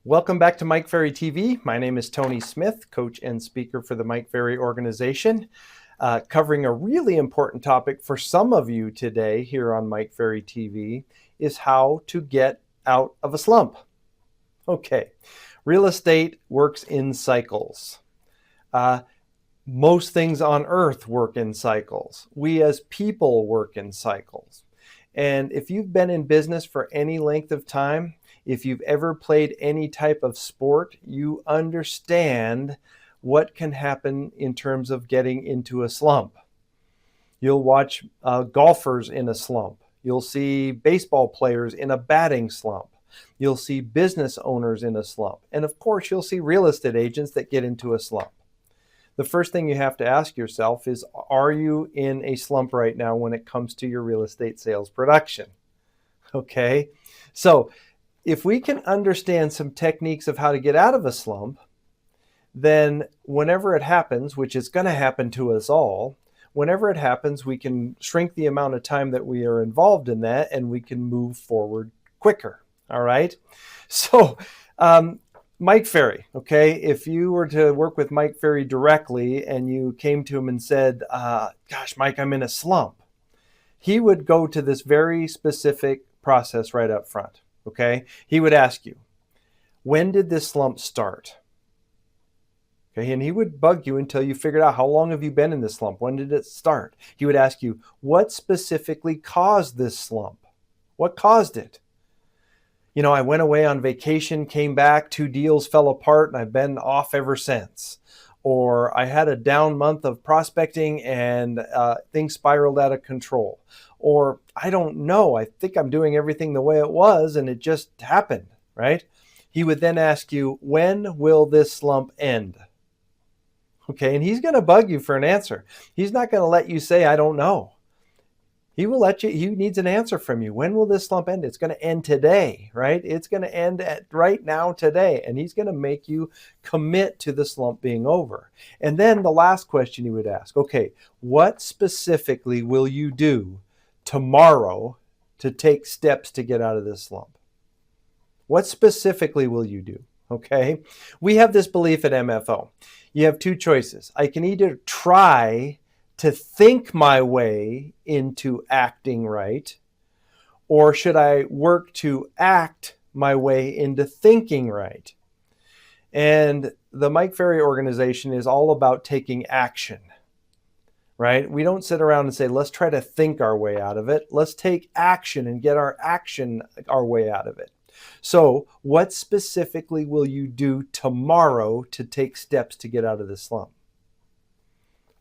Welcome back to Mike Ferry TV. My name is Tony Smith, coach and speaker for the Mike Ferry organization, covering a really important topic for some of you today here on Mike Ferry TV is how to get out of a slump. Okay, real estate works in cycles. Most things on earth work in cycles. We as people work in cycles. And if you've been in business for any length of time, if you've ever played any type of sport, you understand what can happen in terms of getting into a slump. You'll watch golfers in a slump. You'll see baseball players in a batting slump. You'll see business owners in a slump. And of course, you'll see real estate agents that get into a slump. The first thing you have to ask yourself is, are you in a slump right now when it comes to your real estate sales production? Okay, so if we can understand some techniques of how to get out of a slump, then whenever it happens, which is going to happen to us all, whenever it happens, we can shrink the amount of time that we are involved in that and we can move forward quicker. All right. So, Mike Ferry, okay, if you were to work with Mike Ferry directly and you came to him and said, gosh, Mike, I'm in a slump, he would go to this very specific process right up front. Okay, he would ask you, when did this slump start? Okay, and he would bug you until you figured out how long have you been in this slump? When did it start? He would ask you, what specifically caused this slump? What caused it? You know, I went away on vacation, came back, 2 deals fell apart, and I've been off ever since. Or I had a down month of prospecting and things spiraled out of control. Or I don't know, I think I'm doing everything the way it was and it just happened, right? He would then ask you, when will this slump end? Okay, and he's going to bug you for an answer. He's not going to let you say, I don't know. He will let you, he needs an answer from you. When will this slump end? It's going to end today, right? It's going to end at right now today. And he's going to make you commit to the slump being over. And then the last question he would ask, okay, what specifically will you do tomorrow to take steps to get out of this slump? What specifically will you do? Okay. We have this belief at MFO. You have 2 choices. I can either try to think my way into acting right, or should I work to act my way into thinking right? And the Mike Ferry organization is all about taking action, right? We don't sit around and say, let's try to think our way out of it. Let's take action and get our way out of it. So what specifically will you do tomorrow to take steps to get out of this slump?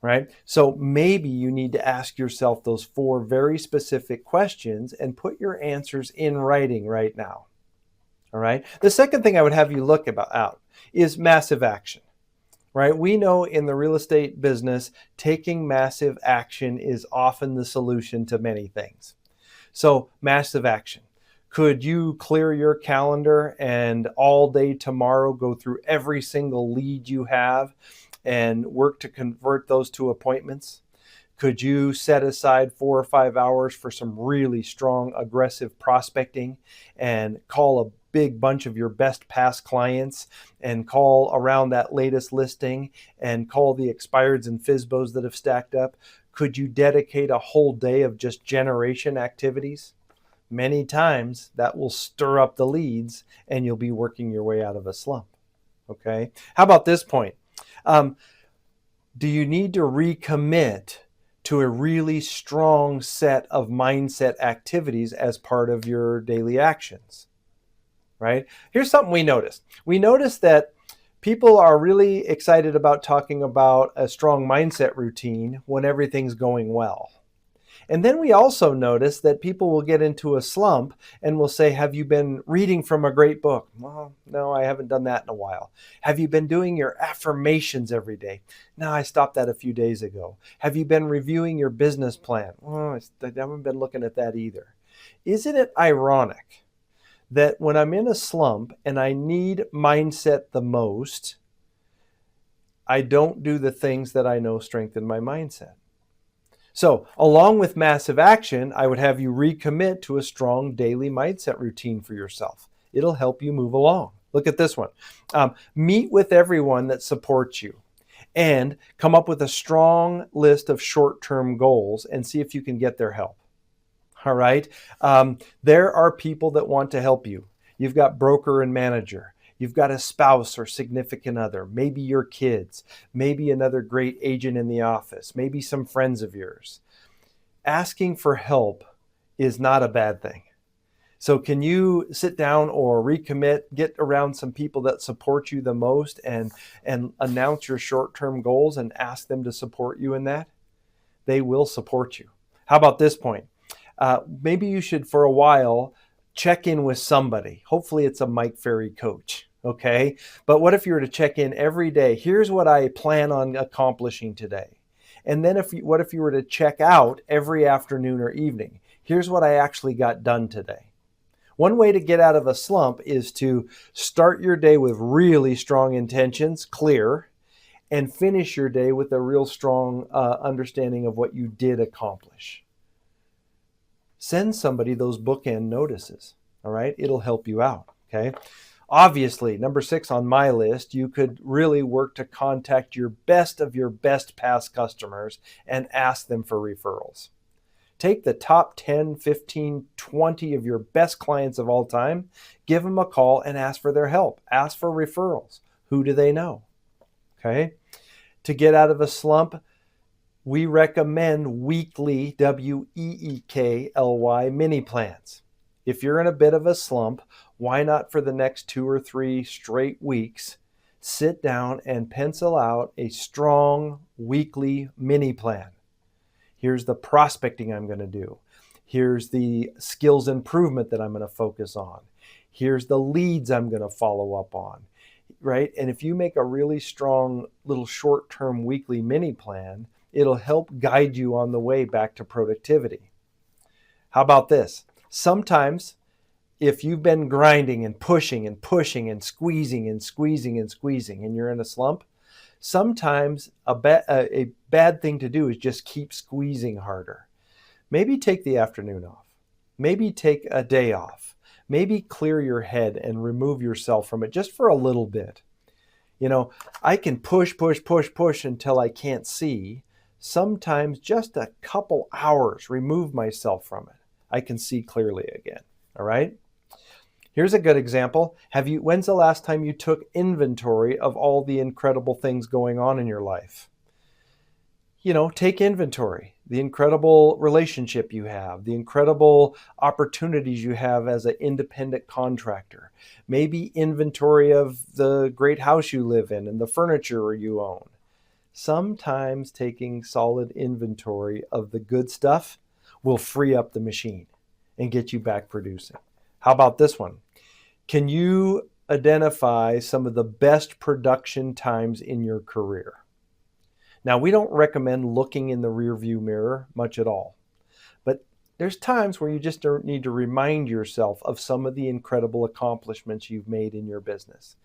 Right? So maybe you need to ask yourself those 4 very specific questions and put your answers in writing right now. All right. The second thing I would have you look out is massive action. Right? We know in the real estate business, taking massive action is often the solution to many things. So massive action. Could you clear your calendar and all day tomorrow go through every single lead you have and work to convert those to appointments? Could you set aside 4 or 5 hours for some really strong, aggressive prospecting and call a big bunch of your best past clients and call around that latest listing and call the expireds and FSBOs that have stacked up? Could you dedicate a whole day of just generation activities? Many times that will stir up the leads and you'll be working your way out of a slump. Okay. How about this point? Do you need to recommit to a really strong set of mindset activities as part of your daily actions? Right? Here's something we noticed. We noticed that people are really excited about talking about a strong mindset routine when everything's going well. And then we also notice that people will get into a slump and will say, have you been reading from a great book? Well, no, I haven't done that in a while. Have you been doing your affirmations every day? No, I stopped that a few days ago. Have you been reviewing your business plan? Well, I haven't been looking at that either. Isn't it ironic that when I'm in a slump and I need mindset the most, I don't do the things that I know strengthen my mindset? So along with massive action, I would have you recommit to a strong daily mindset routine for yourself. It'll help you move along. Look at this one. Meet with everyone that supports you and come up with a strong list of short-term goals and see if you can get their help. All right. There are people that want to help you. You've got broker and manager. You've got a spouse or significant other, maybe your kids, maybe another great agent in the office, maybe some friends of yours. Asking for help is not a bad thing. So can you sit down or recommit, get around some people that support you the most and announce your short-term goals and ask them to support you in that? They will support you. How about this point? Maybe you should, for a while, check in with somebody. Hopefully it's a Mike Ferry coach, okay? But what if you were to check in every day? Here's what I plan on accomplishing today. And then what if you were to check out every afternoon or evening? Here's what I actually got done today. One way to get out of a slump is to start your day with really strong intentions, clear, and finish your day with a real strong understanding of what you did accomplish. Send somebody those bookend notices, all right? It'll help you out, okay? Obviously, number 6 on my list, you could really work to contact your best of your best past customers and ask them for referrals. Take the top 10, 15, 20 of your best clients of all time, give them a call and ask for their help. Ask for referrals. Who do they know? Okay? To get out of a slump, we recommend weekly, weekly mini plans. If you're in a bit of a slump, why not for the next 2 or 3 straight weeks, sit down and pencil out a strong weekly mini plan. Here's the prospecting I'm going to do. Here's the skills improvement that I'm going to focus on. Here's the leads I'm going to follow up on, right? And if you make a really strong little short-term weekly mini plan, it'll help guide you on the way back to productivity. How about this? Sometimes if you've been grinding and pushing and pushing and squeezing and squeezing and squeezing and you're in a slump, sometimes a bad thing to do is just keep squeezing harder. Maybe take the afternoon off. Maybe take a day off. Maybe clear your head and remove yourself from it just for a little bit. You know, I can push until I can't see. Sometimes just a couple hours, remove myself from it. I can see clearly again. All right? Here's a good example. When's the last time you took inventory of all the incredible things going on in your life? You know, take inventory. The incredible relationship you have, the incredible opportunities you have as an independent contractor. Maybe inventory of the great house you live in and the furniture you own. Sometimes taking solid inventory of the good stuff will free up the machine and get you back producing. How about this one? Can you identify some of the best production times in your career? Now, we don't recommend looking in the rearview mirror much at all, but there's times where you just need to remind yourself of some of the incredible accomplishments you've made in your business.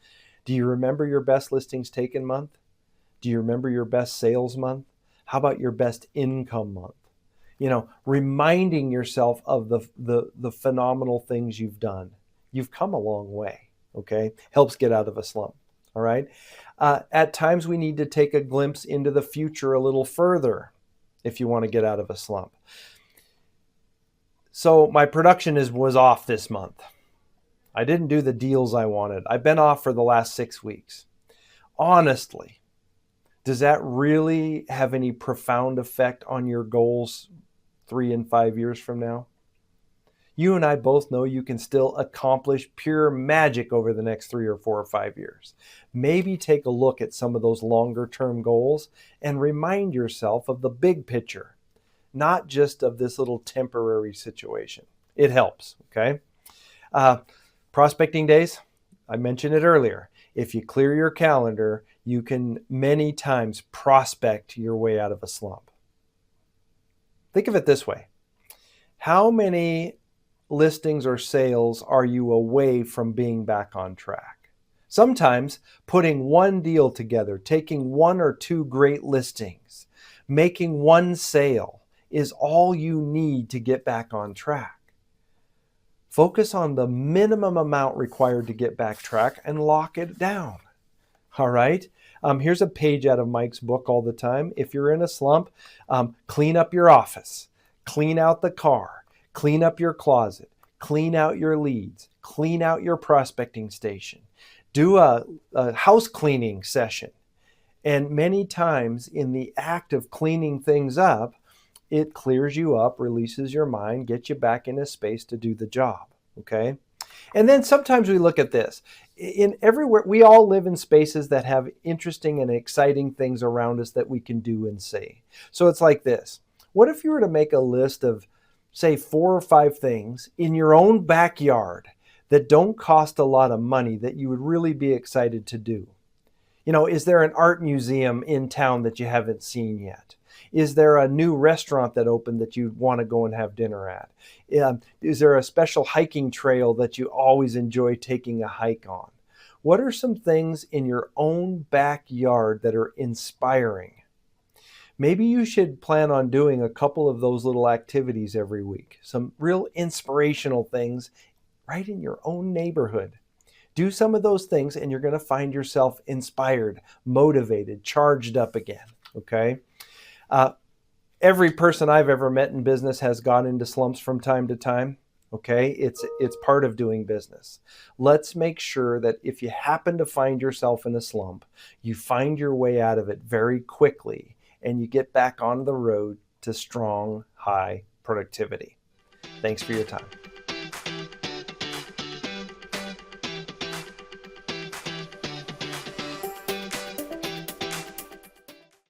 Do you remember your best listings taken month? Do you remember your best sales month? How about your best income month? You know, reminding yourself of the phenomenal things you've done. You've come a long way, okay? Helps get out of a slump, all right? At times we need to take a glimpse into the future a little further if you want to get out of a slump. So my production was off this month. I didn't do the deals I wanted. I've been off for the last 6 weeks. Honestly, does that really have any profound effect on your goals 3 and 5 years from now? You and I both know you can still accomplish pure magic over the next 3 or 4 or 5 years. Maybe take a look at some of those longer term goals and remind yourself of the big picture, not just of this little temporary situation. It helps, okay? Prospecting days, I mentioned it earlier. If you clear your calendar, you can many times prospect your way out of a slump. Think of it this way. How many listings or sales are you away from being back on track? Sometimes putting one deal together, taking 1 or 2 great listings, making one sale is all you need to get back on track. Focus on the minimum amount required to get back track and lock it down. All right. Here's a page out of Mike's book all the time. If you're in a slump, clean up your office, clean out the car, clean up your closet, clean out your leads, clean out your prospecting station, do a house cleaning session. And many times in the act of cleaning things up, it clears you up, releases your mind, gets you back in a space to do the job. Okay. And then sometimes we look at this. In everywhere, we all live in spaces that have interesting and exciting things around us that we can do and see. So it's like this. What if you were to make a list of, say, 4 or 5 things in your own backyard that don't cost a lot of money that you would really be excited to do? You know, is there an art museum in town that you haven't seen yet? Is there a new restaurant that opened that you want to go and have dinner at? Is there a special hiking trail that you always enjoy taking a hike on? What are some things in your own backyard that are inspiring? Maybe you should plan on doing a couple of those little activities every week. Some real inspirational things right in your own neighborhood. Do some of those things and you're going to find yourself inspired, motivated, charged up again. Okay? Every person I've ever met in business has gone into slumps from time to time. Okay, it's part of doing business. Let's make sure that if you happen to find yourself in a slump, you find your way out of it very quickly and you get back on the road to strong, high productivity. Thanks for your time.